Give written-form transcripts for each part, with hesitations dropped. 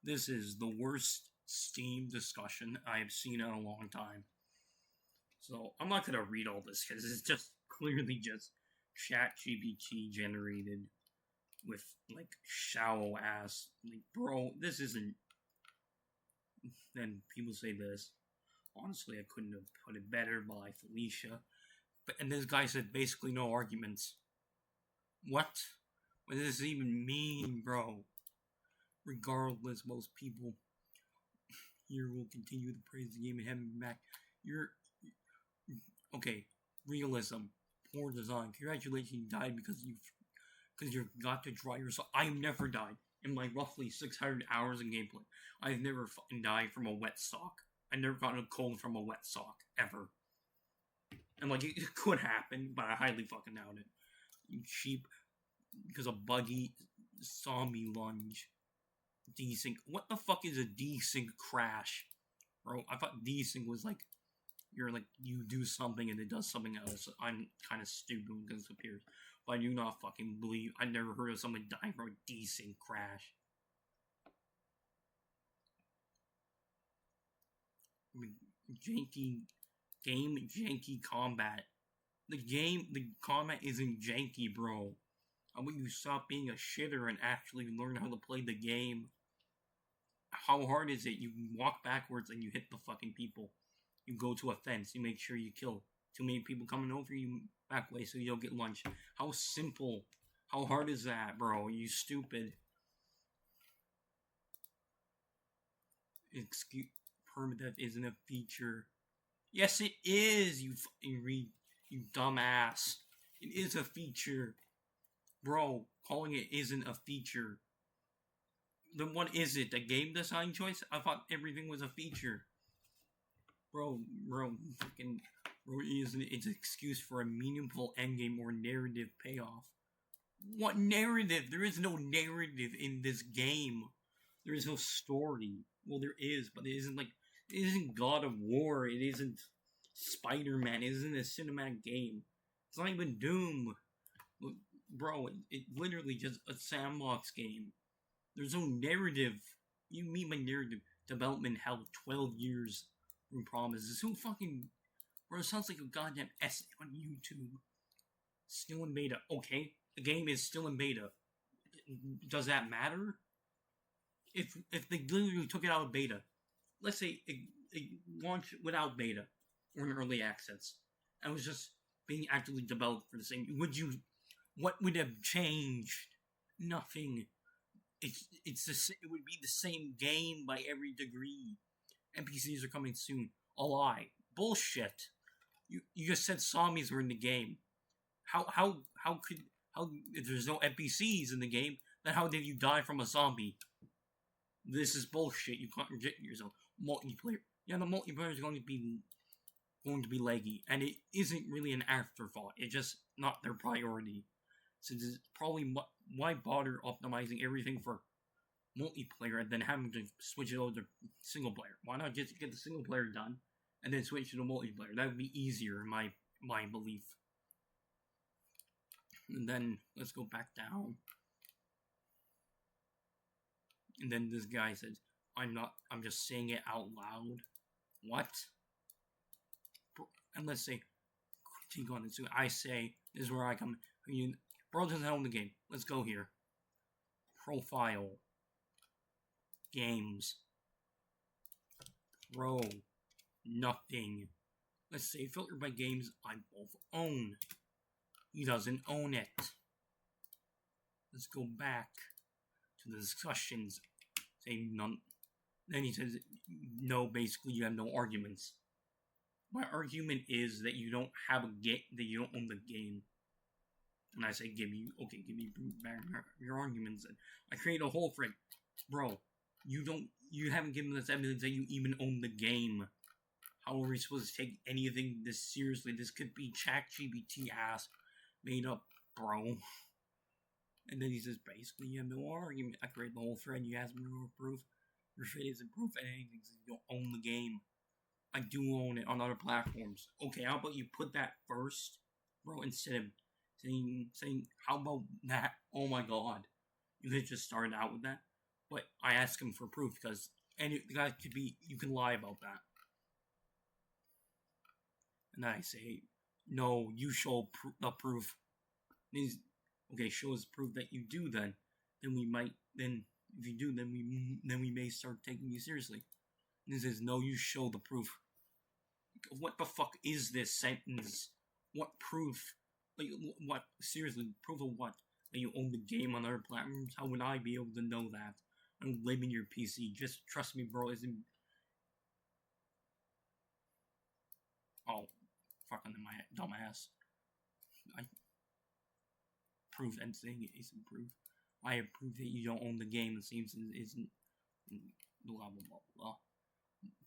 This is the worst Steam discussion I have seen in a long time. So I'm not gonna read all this because it's just clearly just ChatGPT generated with like shallow ass. Like, bro, this isn't. Then people say this. Honestly, I couldn't have put it better by Felicia. But and this guy said basically no arguments. What? What does this even mean, bro? Regardless, most people here will continue to praise the game and have him back. You're okay. Realism, poor design. Congratulations, you died because you got to draw yourself. I have never died in my roughly 600 hours of gameplay. I've never fucking died from a wet sock. I never gotten a cold from a wet sock ever. And like it could happen, but I highly fucking doubt it. You cheap because a buggy zombie lunge. Desync. What the fuck is a desync crash? Bro, I thought desync was like you're like you do something and it does something else. I'm kind of stupid when it disappears, but I do not fucking believe. I never heard of someone dying from a desync crash. Janky game, janky combat. The combat isn't janky, bro. How about you stop being a shitter and actually learn how to play the game? How hard is it? You walk backwards and you hit the fucking people. You go to a fence, you make sure you kill too many people coming over you back way so you don't get lunch. How simple. How hard is that, bro? You stupid. Excuse permadeath isn't a feature. Yes, it is, you fucking you dumbass. It is a feature. Bro, calling it isn't a feature. Then what is it? A game design choice? I thought everything was a feature. Bro, fucking, bro, it's an excuse for a meaningful endgame or narrative payoff. What narrative? There is no narrative in this game. There is no story. Well, there is, but it isn't like, it isn't God of War. It isn't Spider-Man. It isn't a cinematic game. It's not even Doom. Bro, it literally just a sandbox game. There's no narrative. You mean by narrative? Development held 12 years from promises. Who fucking... Bro, it sounds like a goddamn essay on YouTube. Still in beta. Okay, the game is still in beta. Does that matter? If they literally took it out of beta, let's say it launched without beta or in early access, and it was just being actively developed for the same, what would have changed? Nothing. It would be the same game by every degree. NPCs are coming soon. A lie. Bullshit. You just said zombies were in the game. How if there's no NPCs in the game, then how did you die from a zombie? This is bullshit. You contradict yourself. Multiplayer. Yeah, the multiplayer is going to be laggy, and it isn't really an afterthought. It's just not their priority. Since it's probably why bother optimizing everything for multiplayer and then having to switch it over to single player? Why not just get the single player done and then switch to the multiplayer? That would be easier in my belief. And then let's go back down. And then this guy says, I'm just saying it out loud. What? And let's say, critique on it. So I say, this is where I come. Bro doesn't own the game. Let's go here. Profile. Games. Pro. Nothing. Let's say filter by games I both own. He doesn't own it. Let's go back to the discussions. Say none. Then he says, no, basically you have no arguments. My argument is that you don't have that you don't own the game. And I say, give me back your arguments. And I create a whole thread. Bro, you haven't given us evidence that you even own the game. How are we supposed to take anything this seriously? This could be ChatGPT ass made up, bro. And then he says, basically, you have no argument. I create the whole thread. You ask me for proof. Your thread isn't proof of anything because you don't own the game. I do own it on other platforms. Okay, how about you put that first, bro, instead of saying how about that? Oh my god. You could just start out with that. But I ask him for proof because the guy could be, you can lie about that. And I say, no, you show the proof. And he's, okay, show us proof that you do then. Then we might, then if you do, then we may start taking you seriously. And he says, no, you show the proof. What the fuck is this sentence? What proof? Like, what? Seriously, proof of what? That you own the game on other platforms? How would I be able to know that? I don't live in your PC. Just trust me, bro. Isn't... Oh, fucking my dumb ass. I prove and saying it isn't proof. I have proof that you don't own the game. It seems it isn't. Blah blah blah blah.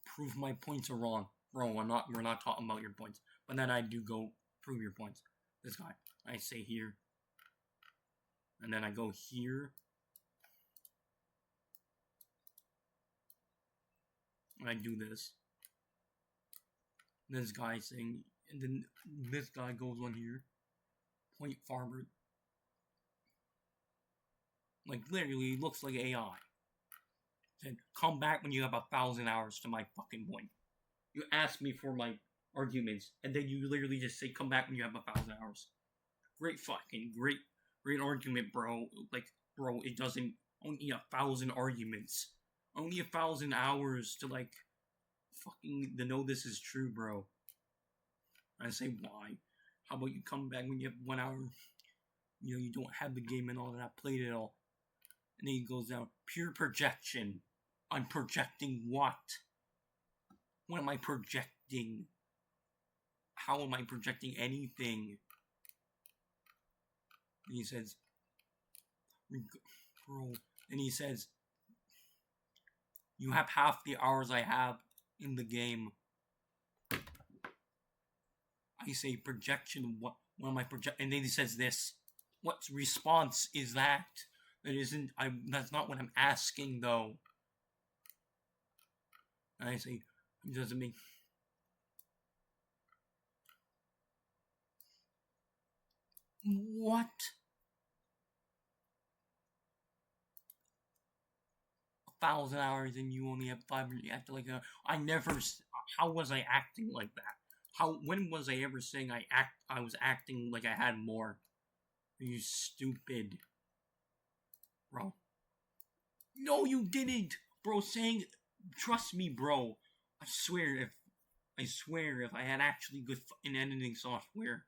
Prove my points are wrong, bro. We're not talking about your points. But then I do go prove your points. This guy. I say here. And then I go here. And I do this. This guy saying, and then this guy goes on here. Point forward. Like, literally, looks like AI. Said, come back when you have 1,000 hours to my fucking point. You ask me for my arguments, and then you literally just say, come back when you have 1,000 hours. Great argument, bro. Like, bro, it doesn't only 1,000 arguments. Only 1,000 hours to, like, fucking to know this is true, bro. I say, why? How about you come back when you have 1 hour? You know, you don't have the game and all that. I played it all. And then he goes down, pure projection. I'm projecting what? What am I projecting? How am I projecting anything? And he says, bro, and he says, you have half the hours I have in the game. I say, projection, what am I projecting? And then he says this, what response is that? That's not what I'm asking, though. And I say, it doesn't make... What? $1,000 hours and you only have 500. You act like I never... How was I acting like that? When was I ever saying I was acting like I had more? Are you stupid? Bro. No, you didn't! Bro, saying... Trust me, bro. I swear if I had actually good in editing software,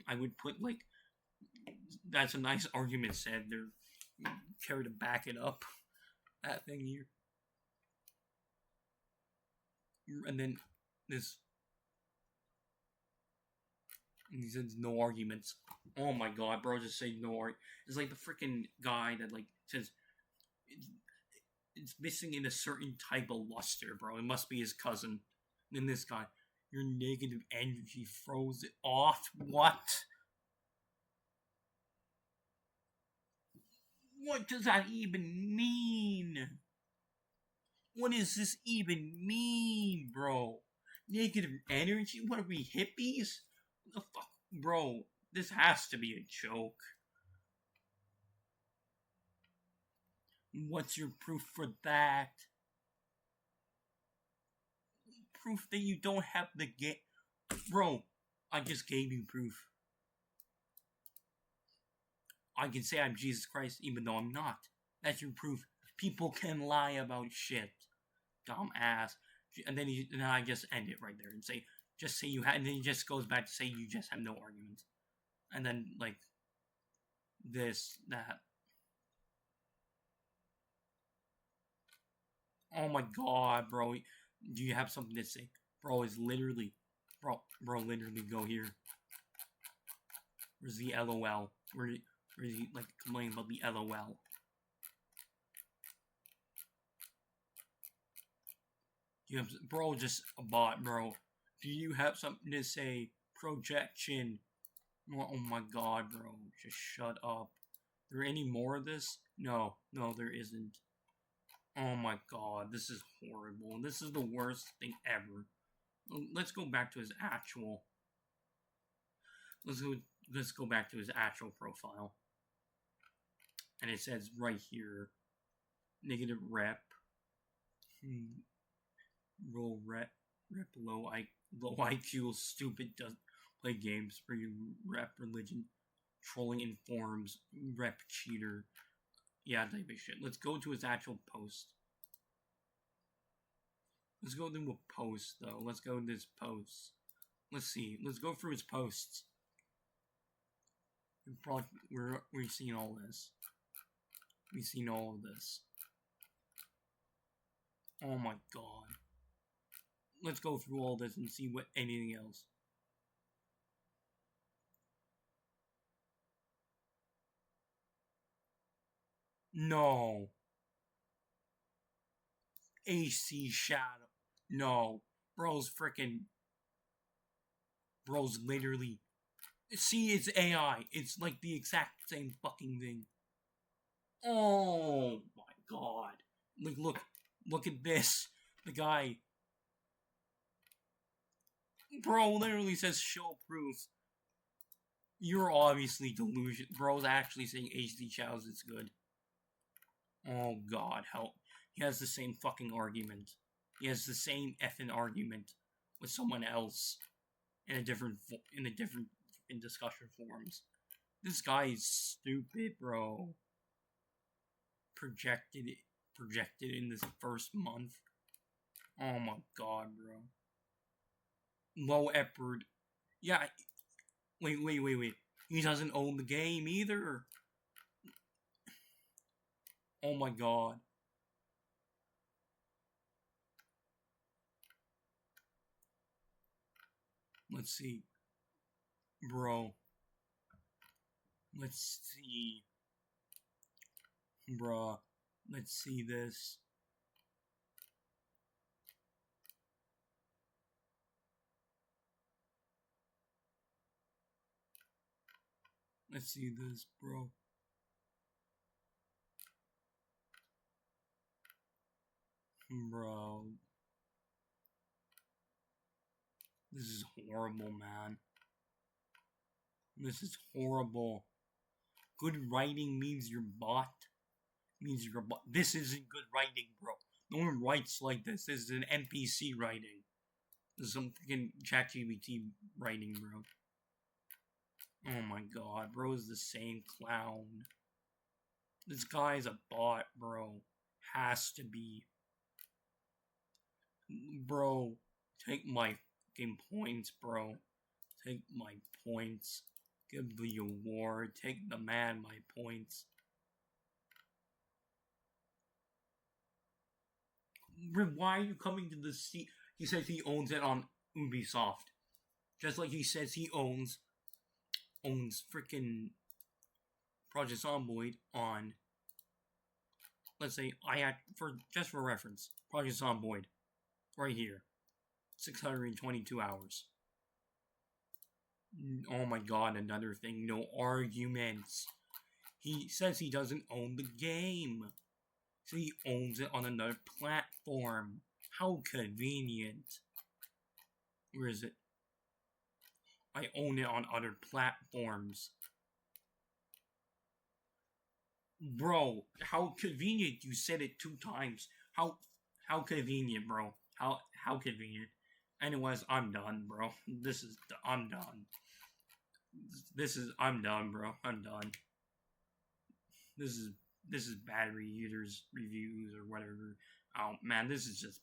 I would put, like... That's a nice argument said. They're... Care to back it up. That thing here. And then this. And he says no arguments. Oh my god, bro, just say no arguments. It's like the freaking guy that, like, says it's missing in a certain type of luster, bro. It must be his cousin. And then this guy, your negative energy froze it off. What? What does that even mean? What does this even mean, bro? Negative energy? What are we, hippies? What the fuck? Bro, this has to be a joke. What's your proof for that? Proof that you don't have the game. Bro, I just gave you proof. I can say I'm Jesus Christ even though I'm not. That's your proof. People can lie about shit. Dumb ass. And then I just end it right there and say, just say you had, and then he just goes back to say you just have no argument. And then, like, this, that. Oh my god, bro. Do you have something to say? Bro, is literally, bro, literally go here. Where's the LOL? Where is he, like, complaining about the LOL? You have, bro, just a bot, bro. Do you have something to say? Projection. Oh my god, bro. Just shut up. Are there any more of this? No, there isn't. Oh my god, this is horrible. This is the worst thing ever. Let's go back to his actual... Let's go back to his actual profile. And it says right here, negative rep. Roll rep low IQ stupid doesn't play games for you rep religion trolling informs rep cheater type of shit. Let's go to his actual post. Let's go to a post though. Let's go to this post. Let's see. Let's go through his posts. We've seen all this. We've seen all of this. Oh my god. Let's go through all this and see what anything else. No. AC Shadow. No. Bro's literally. See, it's AI. It's like the exact same fucking thing. Oh my god. Look at this. The guy. Bro literally says show proof. You're obviously delusional. Bro's actually saying HD Shadows is good. Oh god, help. He has the same fucking argument. He has the same effing argument with someone else in different discussion forums. This guy is stupid, bro. Projected in this first month. Oh my god, bro. Low effort. Yeah. Wait. He doesn't own the game either. Oh my god. Let's see. Bro. Let's see. Bruh. Let's see this. Let's see this, bro. Bro. This is horrible, man. This is horrible. Good writing means you're bot. This isn't good writing, bro. No one writes like this. This is an NPC writing. This is some freaking ChatGPT writing, bro. Oh my god, bro is the same clown. This guy's a bot, bro. Has to be. Bro, take my fucking points, bro. Take my points. Give the award. Take the man my points. Why are you coming to the sea? He says he owns it on Ubisoft. Just like he says he owns freaking Project Zomboid on. Let's say just for reference, Project Zomboid, right here, 622 hours. Oh my god, another thing, no arguments. He says he doesn't own the game. So he owns it on another platform. How convenient. Where is it? I own it on other platforms. Bro, how convenient. You said it 2 times. How convenient, bro. How convenient. Anyways, I'm done, bro. I'm done. I'm done, bro. I'm done. This is battery eaters reviews or whatever. Oh man, this is just